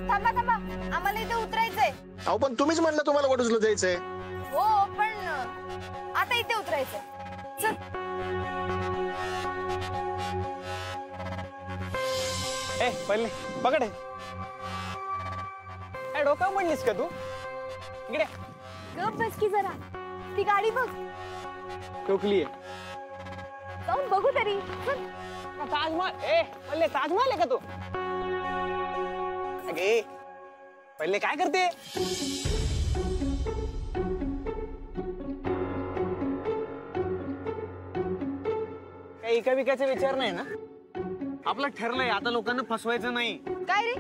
थांबा थांबा, आम्हाला इथे उतरायचंय. अहो पण तुम्हीच म्हणलं तुम्हाला वडूजला जायचंय. हो पण आता इथे उतरायचंय. चल. ए पहिले पकड. ए डोका म्हणलीस का तू? इकडे गप बस की जरा. ती गाडी बघ. टोकली जाऊन बघू तरी. चल. ताजमहल. ए पहिले ताजमहल आहे का तू? अगे पहिले काय करते? काही एका विकायचा विचार नाही ना? आपलं ठरलंय आता लोकांना फसवायचं नाही. काय रे,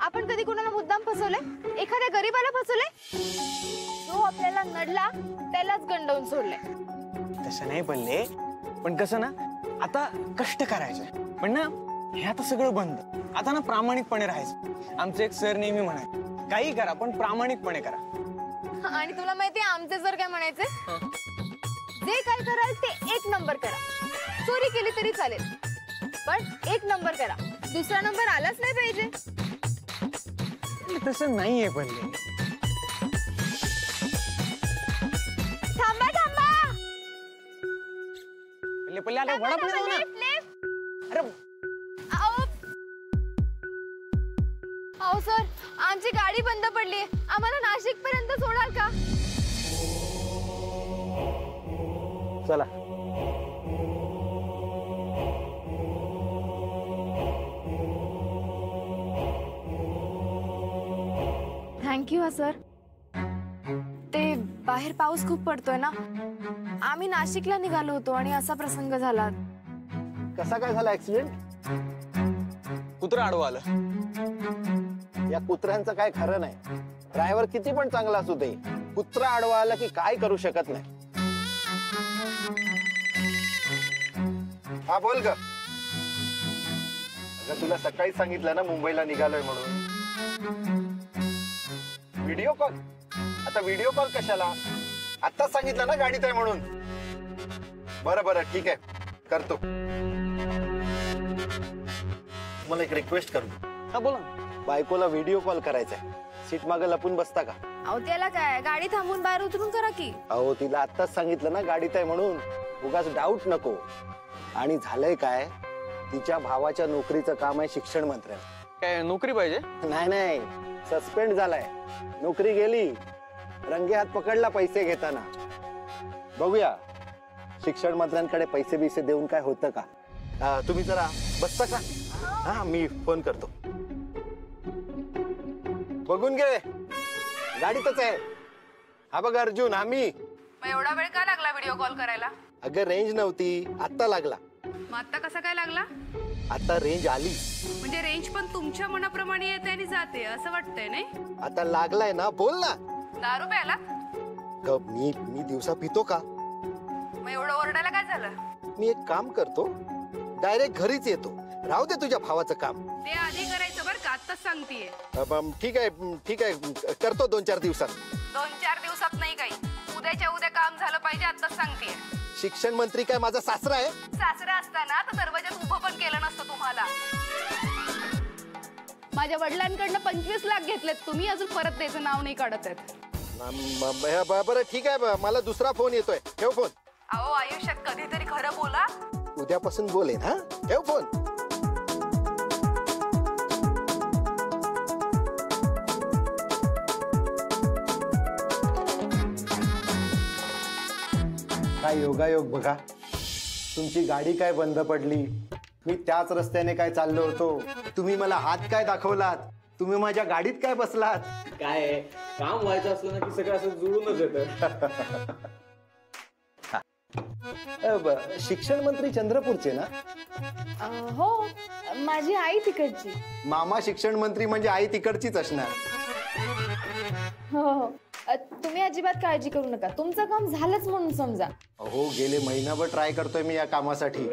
आपण कधी कोणाला मुद्दाम फसवलंय? एखाद्या गरीबाला फसवलंय? जो आपल्याला नडला त्यालाच गंडवून सोडलंय. तसं नाही पडले, पण कसं ना आता कष्ट करायचे पण ना हे आता सगळं बंद. आता ना प्रामाणिकपणे राहायचं. आमचे एक सर नेहमी म्हणाले काही करा पण प्रामाणिकपणे करा. आणि तुला माहितीये आमचे सर काय म्हणायचे? जे काय कराल ते 1 नंबर करा. चोरी केली तरी चालेल पण 1 नंबर करा. दुसरा नंबर आलाच नाही पाहिजे. तसं नाहीये पडले. थांबा थांबा. पहिले पहिले आले वडा पण जाऊ ना. अरे अहो सर, आमची गाडी बंद पडली. आम्हाला नाशिक पर्यंत सोडाल का? चला. Thank you sir. ते बाहेर पाऊस खूप पडतोय ना. आम्ही नाशिकला निघालो होतो आणि असा प्रसंग झाला. कसा काय झाला ऍक्सिडेंट? कुत्रा आडवं आलं. या कुत्र्यांचं काय खरं नाही. ड्रायव्हर किती पण चांगला असू दे, कुत्रा आडवा आला की काय करू शकत नाही. हा बोल ग. अगं तुला सकाळी सांगितलं ना मुंबईला निघालोय म्हणून. Video call? आता व्हिडिओ कॉल कशाला? आत्ताच सांगितलं ना गाडीत आहे म्हणून. बरं बरं ठीक आहे, करतो. मला एक रिक्वेस्ट करू. हा बोला. बायकोला व्हिडिओ कॉल करायचा आहे. सीट मागे लपून बसता का? अहो त्याला काय, गाडी थांबून बाहेर उतरून करा की. अहो तिला आत्ताच सांगितलं ना गाडीत आहे म्हणून. उगाच डाऊट नको. आणि झालंय काय, तिच्या भावाच्या नोकरीचं काम आहे शिक्षण मंत्र्याला. काय नोकरी पाहिजे? नाही नाही, सस्पेंड झालाय. नोकरी गेली. रंगे हात पकडला पैसे घेताना. बघूया शिक्षण मंत्र्यांकडे पैसे बिसे देऊन काय होतं का. तुम्ही जरा बसता का? हा मी फोन करतो. बघून घे, गाडीतच आहे. हा बघ अर्जुन, आम्ही. एवढा वेळ का लागला व्हिडिओ कॉल करायला? अगं रेंज नव्हती, आता लागला. मग आता कसा काय लागला? आता रेंज आली. म्हणजे रेंज पण तुमच्या मनाप्रमाणे येते आणि जाते असं वाटतंय नाही? आता लागलाय ना, बोल ना. दारू प्याला? मी दिवसा पितो का? मग एवढं ओरडायला काय झालं? मी एक काम करतो, डायरेक्ट घरीच येतो. राहू दे तुझ्या भावाचं काम. ते आधी करायचं बरं का, आत्ताच सांगतेय. ठीक आहे ठीक आहे, करतो 2-4 दिवसात. 2-4 दिवसात नाही काही, उद्याच्या उद्या काम झालं पाहिजे, आत्ताच सांगतेय. शिक्षण मंत्री काय माझा सासरा आहे? सासरा असताना तर दरवाजात उभं पण केलं नसतं तुम्हाला. माझ्या वडिलांकडनं 25 लाख घेतलेत तुम्ही, अजून परत द्यायचं नाव नाही काढत आहेत. बरं ठीक आहे, मला दुसरा फोन येतोय. ठेव फोन. अहो आयुष्यात कधीतरी खरं बोला. उद्यापासून बोलेन. हा ठेव फोन. काय योगायोग बघा, तुमची गाडी काय बंद पडली. मी त्याच रस्त्याने काय चाललो होतो. तुम्ही मला हात काय दाखवलात. तुम्ही माझ्या गाडीत काय बसलात. काय काम व्हायचं असलं ना की सगळं असं जुळूनच येतं. शिक्षण मंत्री चंद्रपूरचे ना? हो, माझी आई तिकडची. मामा शिक्षण मंत्री म्हणजे आई तिकडचीच असणार. हो, तुम्ही अजिबात काळजी करू नका. तुमचं काम झालंच म्हणून समजा. हो, गेले महिनाभर ट्राय करतोय मी या कामासाठी.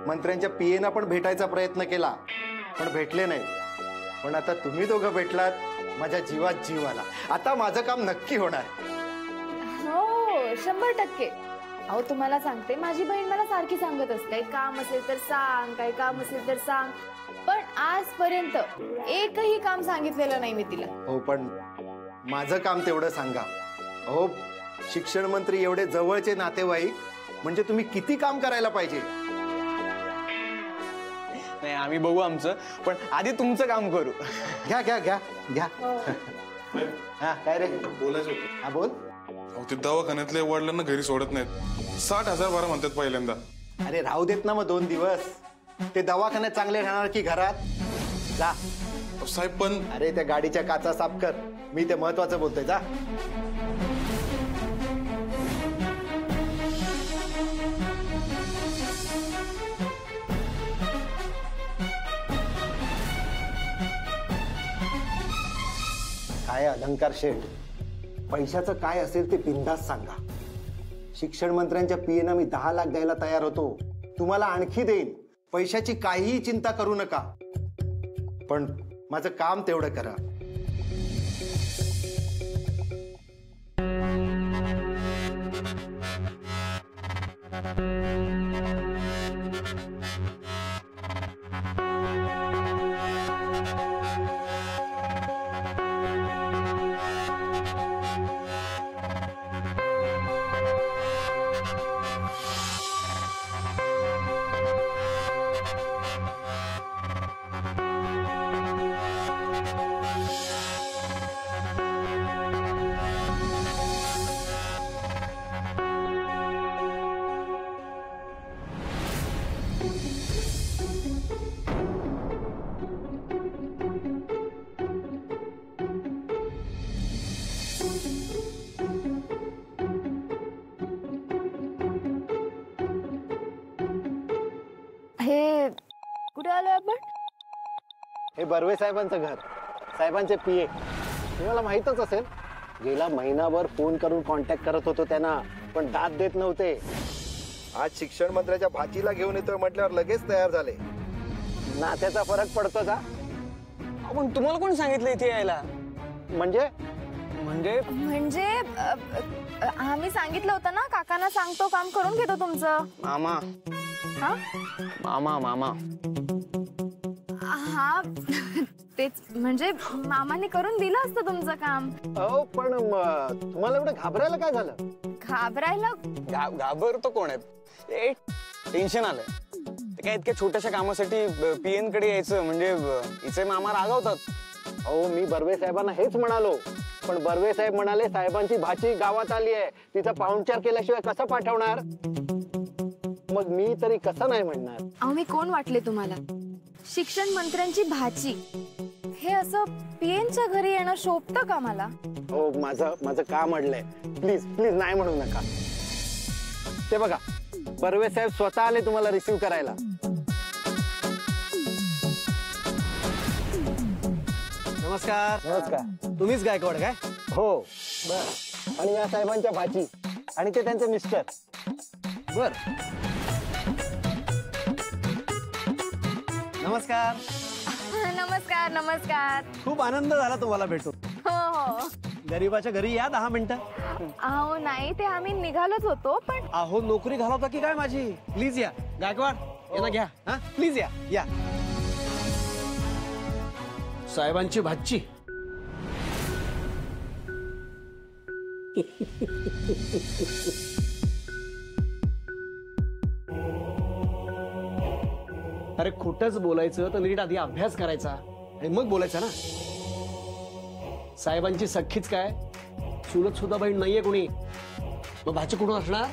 मंत्र्यांच्या पीएना पण भेटायचा प्रयत्न केला पण भेटले नाही. पण आता तुम्ही दोघं भेटलात, माझ्या जीवात जीव आला. आता माझं काम नक्की होणार. हो 100%. अहो तुम्हाला सांगते, माझी बहीण मला सारखी सांगत असते, काही काम असेल तर सांग, काही काम असेल तर सांग. पण आजपर्यंत एकही काम सांगितलेलं नाही मी तिला. हो पण माझं काम तेवढं सांगा. हो, शिक्षण मंत्री एवढे जवळचे नातेवाईक म्हणजे तुम्ही किती काम करायला पाहिजे. नाही आम्ही बघू आमचं, पण आधी तुमचं काम करू. घ्या घ्या घ्या घ्या. हा काय रे, बोलायचं होतं. हा बोल. अहो ते दवाखान्यातले वडिलांना घरी सोडत नाहीत. 60,000 भरा म्हणतात पहिल्यांदा. अरे राहू देत ना मग 2 दिवस. ते दवाखान्यात चांगले राहणार की घरात. जा. अहो, साहेब पण अरे त्या गाडीच्या काचा साफ कर. मी ते महत्वाचं बोलतोय. जा. काय अलंकार शेठ, पैशाचं काय असेल ते बिनधास्त सांगा. शिक्षण मंत्र्यांच्या पीएना मी 10 लाख द्यायला तयार होतो. तुम्हाला आणखी देईन. पैशाची काहीही चिंता करू नका. पण माझं काम तेवढं करा. हे कुठे आलोय आपण? हे बर्वे साहेबांचं घर. साहेबांचे पीए. तुम्हाला माहीतच असेल, गेला महिनाभर फोन करून कॉन्टॅक्ट करत होतो त्यांना, पण दाद देत नव्हते. आज शिक्षण मंत्र्याच्या भाचीला घेऊन येतोय म्हटल्यावर लगेच तयार झाले. नात्याचा फरक पडतो का? आपण तुम्हाला कोण सांगितलं इथे यायला? म्हणजे म्हणजे आम्ही सांगितलं होतं ना, काकांना सांगतो काम करून घेतो तुमचं. मामा. हा मामा मामा. हा तेच, म्हणजे मामाने करून दिलं असतं तुमचं काम. हो पण तुम्हाला एवढं घाबरायला काय झालं? घाबरायला घाबरतो कोण आहे? टेन्शन आलंय. ते काय इतक्या छोट्याशा कामासाठी पीएन कडे यायचं म्हणजे इथे मामा रागावतात. अहो मी बर्वे साहेबांना हेच म्हणालो, पण बर्वे साहेब म्हणाले साहेबांची भाची गावात आली आहे, तिचा पाहुणचार केल्याशिवाय कसं पाठवणार? मग मी तरी कसं नाही म्हणणार. अहो मी कोण वाटले तुम्हाला? शिक्षण मंत्र्यांची भाची. हे असं पीएनच्या घरी येणं शोभतं का मला? हो माझं काम अडलंय. प्लीज प्लीज नाही म्हणू नका. ते बघा, बर्वे साहेब स्वतः आले तुम्हाला रिसीव्ह करायला. नमस्कार. नमस्कार. तुम्हीच गायकवाड काय? हो बर. आणि या साहेबांच्या भाची आणि ते त्यांचे मिस्टर. बर. नमस्कार. नमस्कार नमस्कार. खूप आनंद झाला तुम्हाला भेटून. हो हो. गरीबाच्या घरी या 10 मिनिटं. अहो नाही, ते आम्ही निघालोच होतो, पण अहो नोकरी घालवता की काय माझी? प्लीज या. गायकवाड यांना घ्या. हा प्लीज या या. साहेबांची भाची. अरे खोटच बोलायचं तर नीट आधी अभ्यास करायचा आणि मग बोलायचा ना. साहेबांची सख्खीच काय, चुलत सुद्धा बहीण नाहीये कोणी. मग भाची कुठून असणार?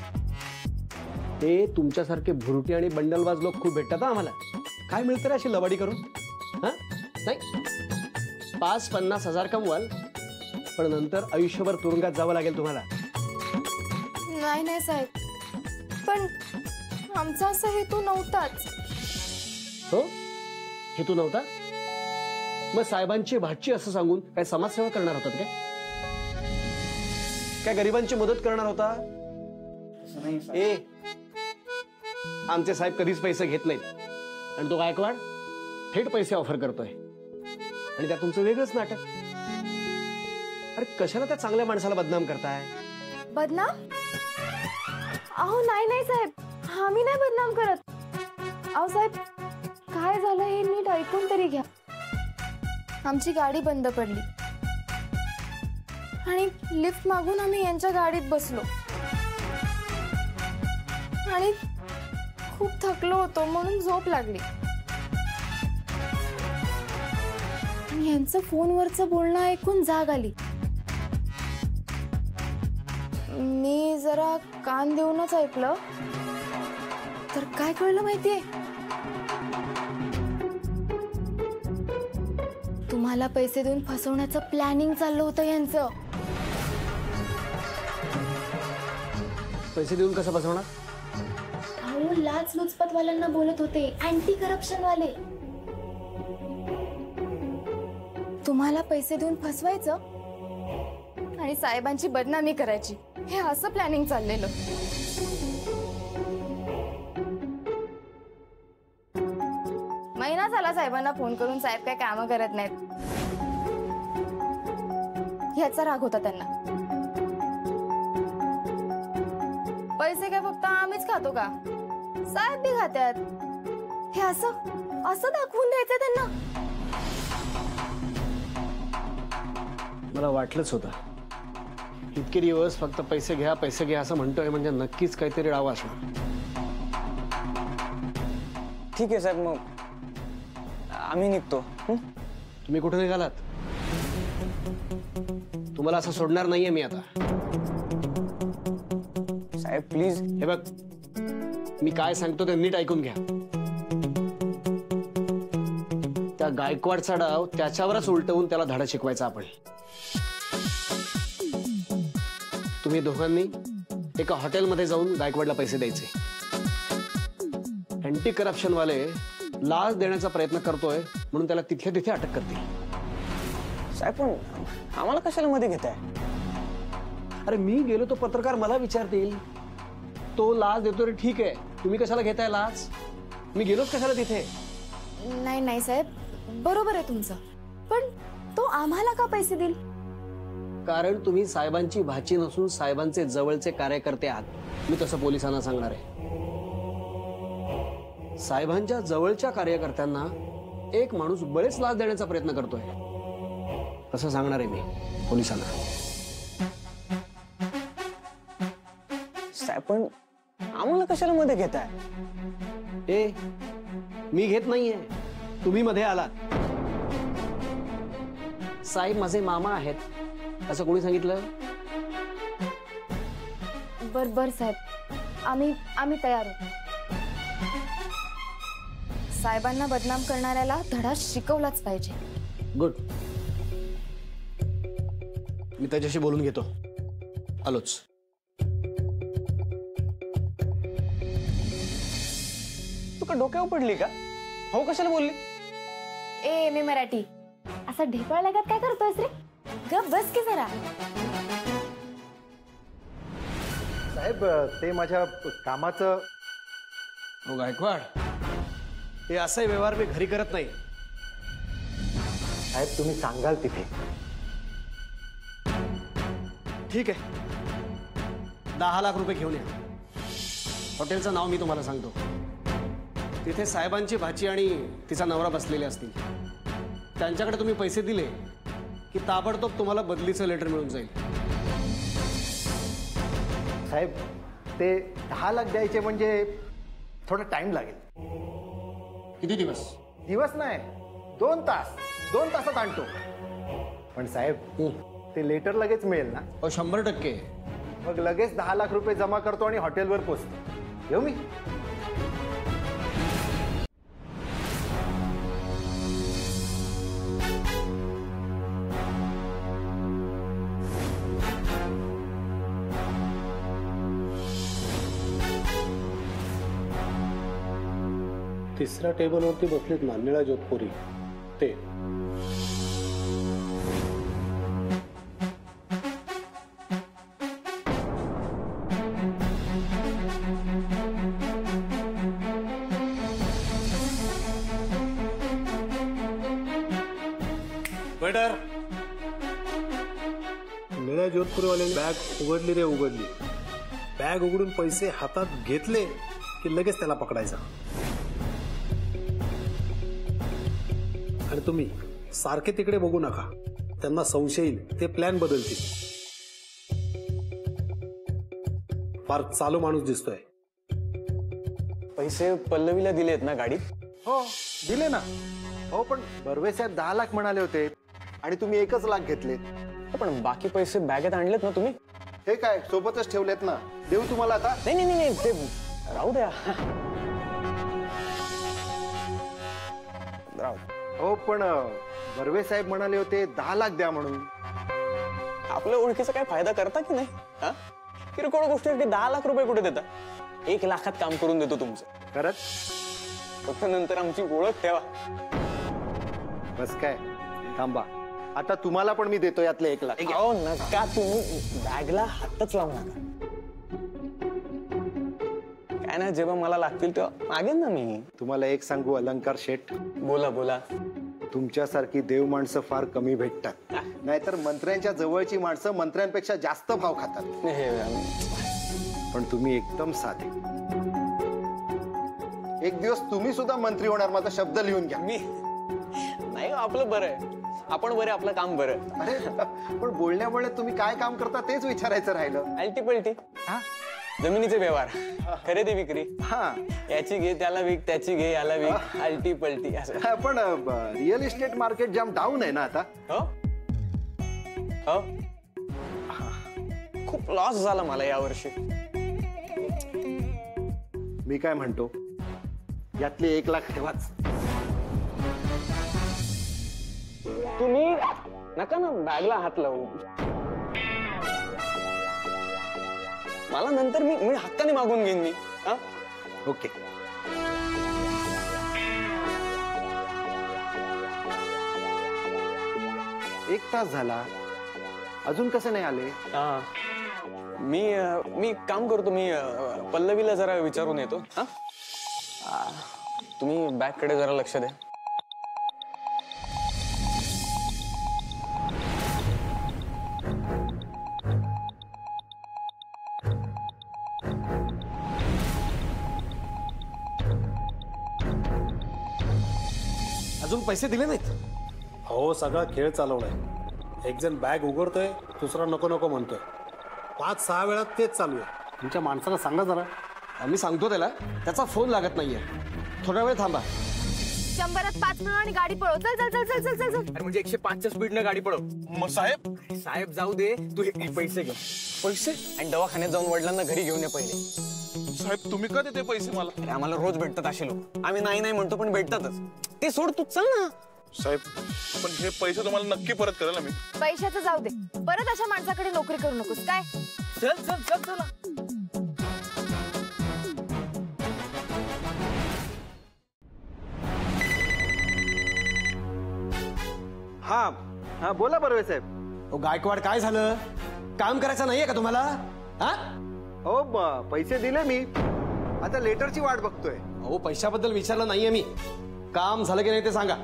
ते तुमच्यासारखे भुरटी आणि बंडलबाज लोक खूप भेटतात आम्हाला. काय मिळतं रे अशी लबाडी करून? हा नाही, 5-50 हजार कमवाल, पण नंतर आयुष्यभर तुरुंगात जावं लागेल तुम्हाला. नाही नाही साहेब, पण आमचा असा हेतू नव्हताच. हो, हेतू नव्हता? मग साहेबांची भाची असं सांगून काय समाजसेवा करणार होतात काय गरिबांची मदत करणार होता? ए, आमचे साहेब कधीच पैसे घेत नाहीत. आणि तो गायकवाड थेट पैसे ऑफर करतोय. आणि त्या तुमचं वेगळंच नाटक. अरे कशाला त्या चांगल्या माणसाला बदनाम करताय? बदनाम? अहो नाही साहेब, आम्ही नाही बदनाम करत. अहो साहेब, काय झालं हे नीट ऐकून तरी घ्या. आमची गाडी बंद पडली आणि लिफ्ट मागून आम्ही यांच्या गाडीत बसलो आणि खूप थकलो होतो म्हणून झोप लागली. यांचं फोनवरचं बोलणं ऐकून जाग आली. मी जरा कान देऊनच ऐकलं तर काय कळलं माहितीये, तुम्हाला पैसे देऊन फसवण्याचं प्लॅनिंग चाललं होतं यांचं. पैसे देऊन कसं फसवणार? अहो लाच लुचपत वाल्यांना बोलत होते, अँटी करप्शन वाले. तुम्हाला पैसे देऊन फसवायचं आणि साहेबांची बदनामी करायची, हे असं प्लॅनिंग चाललेलं. महिना झाला साहेबांना फोन करून साहेब काय कामं करत नाहीत, ह्याचा राग होता त्यांना. पैसे काय फक्त आम्हीच खातो का, साहेब बी खात्यात, हे असं असं दाखवून द्यायचं त्यांना. मला वाटलंच होतं. इतके दिवस फक्त पैसे घ्या असं म्हणतोय म्हणजे नक्कीच काहीतरी डाव असणार. ठीक आहे साहेब, मग आम्ही निघतो. तुम्ही कुठे निघालात? तुम्हाला असं सोडणार नाहीये मी आता. साहेब प्लीज. हे बघ, मी काय सांगतो ते नीट ऐकून घ्या. त्या गायकवाडचा डाव त्याच्यावरच उलटवून त्याला धडा शिकवायचा आपण. तुम्ही दोघांनी एका हॉटेलमध्ये जाऊन गायकवाडला पैसे द्यायचे. अँटी करप्शन वाले लाच देण्याचा प्रयत्न करतोय म्हणून त्याला तिथल्या तिथे अटक करतील. साहेब पण आम्हाला कशाला मध्ये घेताय? अरे मी गेलो तो पत्रकार मला विचारतील, तो लाच देतो रे, ठीक आहे, तुम्ही कशाला घेताय लाच? मी गेलोच कशाला तिथे? नाही साहेब, बरोबर आहे तुमचं, पण तो आम्हाला का पैसे देईल? कारण तुम्ही साहेबांची भाची नसून साहेबांचे जवळचे कार्यकर्ते आहात. मी तसं पोलिसांना सांगणार आहे. साहेबांच्या जवळच्या कार्यकर्त्यांना एक माणूस बरेच लाच देण्याचा प्रयत्न करतोय, असं सांगणार आहे मी पोलिसांना. साहेब पण आम्हाला कशाला मध्ये घेताय? ए, मी घेत नाहीये, तुम्ही मध्ये आलात. साहेब माझे मामा आहेत असं कोणी सांगितलं? बर साहेब, आम्ही तयार आहोत. साहेबांना बदनाम करणाऱ्याला धडा शिकवलाच पाहिजे. गुड, मी त्याच्याशी बोलून घेतो. आलोच. तू का डोक्यावर पडली का? हो कशाला बोलली? ए मी मराठी, असा ढेकळा लागत काय करतोयस रे? गप बस की जरा. साहेब ते माझ्या कामाचं. हो गायकवाड, हे असे व्यवहार मी घरी करत नाही. साहेब तुम्ही सांगाल तिथे. ठीक आहे, 10 लाख रुपये घेऊन या. हॉटेलचं नाव मी तुम्हाला सांगतो. तिथे साहेबांची भाची आणि तिचा नवरा बसलेले असतील. त्यांच्याकडे तुम्ही पैसे दिले की ताबडतोब तुम्हाला बदलीचं लेटर मिळून जाईल. साहेब ते 10 लाख द्यायचे म्हणजे थोडा टाइम लागेल. किती दिवस? दिवस नाही, 2 तास. 2 तासात आणतो. पण साहेब ते लेटर लगेच मिळेल ना? 100%. मग लगेच 10 लाख रुपये जमा करतो आणि हॉटेलवर पोचतो. येऊ मी? तिसऱ्या टेबलवरती बसलीत मान्यळा जोधपुरी. ते वेटर, निळ्या जोधपुरीवाल्यांनी बॅग उघडली रे, उघडली. बॅग उघडून पैसे हातात घेतले की लगेच त्याला पकडायचा. आणि तुम्ही सारखे तिकडे बघू नका, त्यांना संशय येईल, ते प्लॅन बदलतील. फार चालू माणूस दिसतोय. पैसे पल्लवीला दिलेत ना गाडीत? हो दिले ना. हो पण बर्वे साहेब 10 लाख म्हणाले होते आणि तुम्ही 1 लाख घेतलेत. पण बाकी पैसे बॅगेत आणलेत ना तुम्ही? हे काय सोबतच ठेवलेत ना, देऊ तुम्हाला आता? नाही नाही नाही, ते राहू द्या. राहू द्या. हो पण बर्वे साहेब म्हणाले होते 10 लाख द्या म्हणून. आपल्या ओळखीचा काय फायदा करता की नाही? हा, किरकोळ गोष्टीसाठी 10 लाख रुपये कुठे देता? 1 लाखात काम करून देतो तुमचं. खरंच? फक्त नंतर आमची ओळख ठेवा. बस काय, थांबा, आता तुम्हाला पण मी देतो यातले 1 लाख. अहो नका, तुम्ही बॅगला हातच लावू नका. काय ना, जेव्हा मला लागतील तेव्हा मागेन ना मी. तुम्हाला एक सांगू अलंकार शेठ, बोला बोला. तुमच्यासारखी देव माणसं फार कमी भेटतात. नाहीतर मंत्र्यांच्या जवळची माणसं मंत्र्यांपेक्षा जास्त भाव खातात. पण तुम्ही एकदम साधे. एक दिवस तुम्ही सुद्धा मंत्री होणार, माझा शब्द लिहून घ्या. मी नाही, आपलं बरं आहे, आपण बरं, आपलं काम बरं. अरे पण बोलण्यामुळे तुम्ही काय काम करता तेच विचारायचं राहिलं. अल्टी पलटी. जमिनीचे व्यवहार, खरेदी विक्री. हा, याची घे त्याला विक, त्याची घे याला विक, अल्टी पलटी असं. पण रिअल इस्टेट मार्केट जाम डाऊन आहे ना आता. हो हो, खूप लॉस झाला मला यावर्षी. मी काय म्हणतो, यातले 1 लाख ठेवाच. तुम्ही नका ना बॅगला हात लावू. मला नंतर मी हक्काने मागून घेईन मी. ओके. एक तास झाला, अजून कसं नाही आले? मी काम करतो, मी पल्लवीला जरा विचारून येतो. तुम्ही बॅग कडे जरा लक्ष द्या. अजून पैसे दिले नाहीत? हो, सगळा खेळ चालवलाय. एक जण बॅग उघडतोय, दुसरा नको नको म्हणतोय. 5-6 वेळा तेच चालू आहे. तुमच्या माणसाला सांगा जरा. आम्ही सांगतो त्याला, त्याचा फोन लागत नाहीये. थोडा वेळ थांबा. 100त 5 मिळून आणि गाडी पळव. चल चल चल चल चल चल चल. अरे म्हणजे 105च्या स्पीडनं गाडी पळव. मग साहेब? साहेब जाऊ दे, तू हे पैसे घे. पैसे? आणि दवाखान्यात जाऊन वडिलांना घरी घेऊन ये पहिले. साहेब तुम्ही का देते पैसे मला? अरे आम्हाला रोज भेटतात असे लोक. आम्ही नाही नाही म्हणतो पण भेटतातच. ते सोड, तू चल ना. साहेब पण हे पैसे तुम्हाला नक्की परत करेल ना मी. पैशाचं जाऊ दे, परत अशा माणसाकडे नोकरी करू नकोस काय. चल चल चल चला. हा हा, बोला बर्वे साहेब. गायकवाड, काय झालं? काम करायचं नाहीये का तुम्हाला? हा, हो पैसे दिले मी, आता लेटरची वाट बघतोय. अहो पैशाबद्दल विचारलं नाहीये मी. काम झालं की नाही ते सांगा.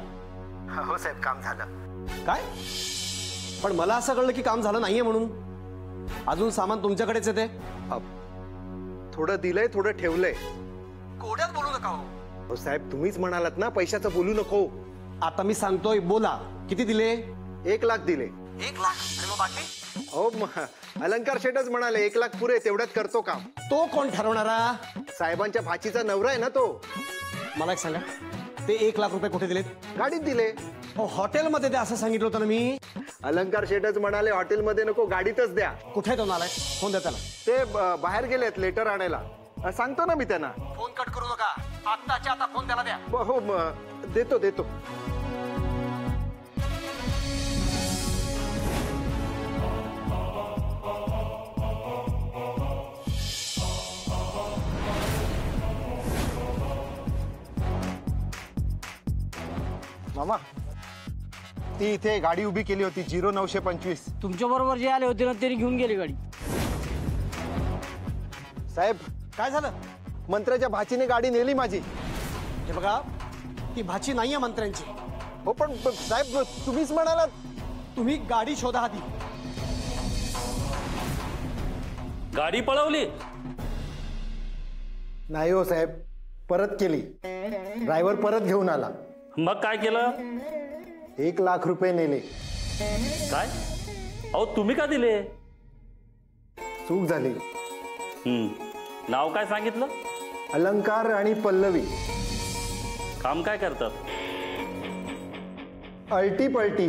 हो साहेब, काम झालं. काय? पण मला असं कळलं की काम झालं नाहीये म्हणून. अजून सामान तुमच्याकडेच येते. थोडं दिलंय, थोडं ठेवलंय. कोड्यात बोलू नका. हो साहेब, तुम्हीच म्हणालात ना पैशाचं बोलू नको. आता मी सांगतोय, बोला. किती दिले? 1 लाख दिले. 1 लाख? आणि मग बाकी? हो अलंकार शेठच म्हणाले 1 लाख पुरे, तेवढ्यात करतो काम. तो कोण ठरवणारा? साहेबांच्या भाचीचा नवरा आहे ना तो. मला एक सांगा, ते 1 लाख रुपये कुठे दिलेत? गाडीत दिले. हो, हॉटेलमध्ये द्या असं सांगितलं होतं ना मी. अलंकार शेठच म्हणाले हॉटेलमध्ये नको, गाडीतच द्या. कुठे तो नालाय? फोन द्या त्याला. ते बाहेर गेलेत लेटर आणायला. सांगतो ना मी त्यांना. फोन कट करू नका, आत्ताच्या आता फोन त्याला द्या. हो देतो देतो. मामा, ती इथे गाडी उभी केली होती 0925. तुमच्या बरोबर जे आले होते ना त्यांनी घेऊन गेली गाडी. साहेब, काय झालं? मंत्र्याच्या भाचीने गाडी नेली माझी. हे बघा, ती भाची नाहीये मंत्र्यांची. हो पण साहेब, तुम्हीच म्हणालात. तुम्ही गाडी शोधा आधी. गाडी पळवली? नाही हो साहेब, परत केली. ड्रायव्हर परत घेऊन आला. मग काय केलं? 1 लाख रुपये नेले. काय? अहो तुम्ही का दिले? चूक झाली. नाव काय सांगितलं? अलंकार आणि पल्लवी. काम काय करतात? अल्टी पल्टी.